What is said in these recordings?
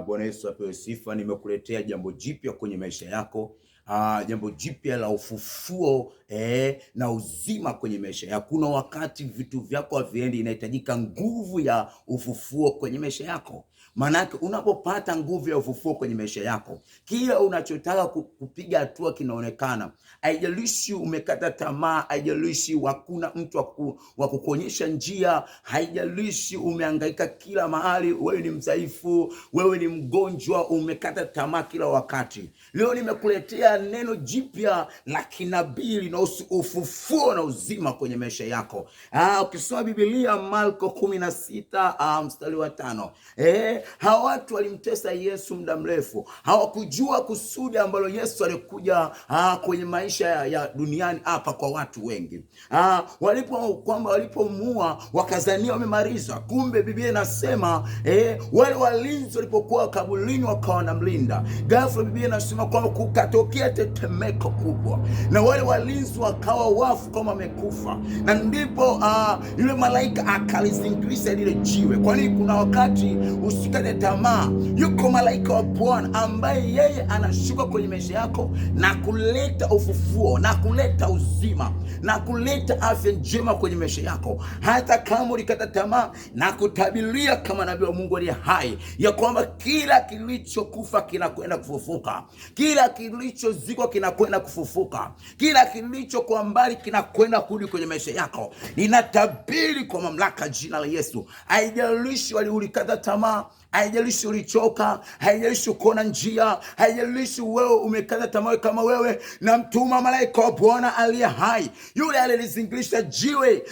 Bwana Yesu apewe sifa. Nimekuletea jambo jipya kwenye maisha yako. Jambo jipya la ufufuo na uzima kwenye maisha yako. Kuna wakati vitu vyako haviendi, inahitajika nguvu ya ufufuo kwenye maisha yako. Maanake unapopata nguvu ya ufufuo kwenye maisha yako, kila unachotaka kupiga hatua kinaonekana. Haijalishi umekata tamaa, haijalishi hakuna mtu wa kukuonyesha njia, haijalishi umehangaika kila mahali, wewe ni mdhaifu, wewe ni mgonjwa, umekata tamaa kila wakati. Leo nimekuletea neno jipya la kinabii linahusu ufufuo na uzima kwenye maisha yako. Ukisoma Biblia Marko 16 mstari wa 5. Hawa watu walimtesa Yesu muda mrefu. Hawakujua kusudi ambalo Yesu alikuja kwenye maisha ya duniani hapa kwa watu wengi. Walipomua wakazania wamemaliza. Kumbe Biblia inasema wale walinzi walipokuwa kaburini wakawa wanamlinda. Ghafla Biblia inasema kwamba kukatokea tetemeko kubwa, na wale walinzi wakawa wafu kama wamekufa. Na ndipo yule malaika akalizingirisha lile jiwe. Kwani kuna wakati usikate tamaa. Yuko malaika wa Bwana ambaye yeye anashuka kwenye maisha yako na kuleta ufufuo na kuleta uzima na kuleta afya njema kwenye maisha yako. Hata kama ulikata tamaa, na kutabiria kama nabii wa Mungu aliye hai ya kwamba kila kilichokufa kinakwenda kufufuka, kila kilichozikwa kinakwenda kufufuka, kila kilicho kwa mbali kinakwenda kurudi kwenye maisha yako. Ninatabiri kwa mamlaka jina la Yesu. Haijalishi ulikata tamaa, haijalishi ulichoka, haijalishi ukoona njia, haijalishi wewe umekata tamaa kama wewe, na mtuma malaika wa Bwana aliye hai, yule aliyezingirisha jiwe,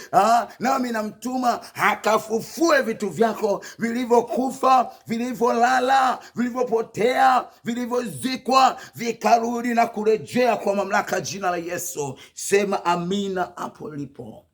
nami namtuma akafufue vitu vyako vilivyokufa, vilivyolala, vilivyopotea, vilivyozikwa, vikarudi na kurejea kwa mamlaka jina la Yesu. Sema amina hapo lipo.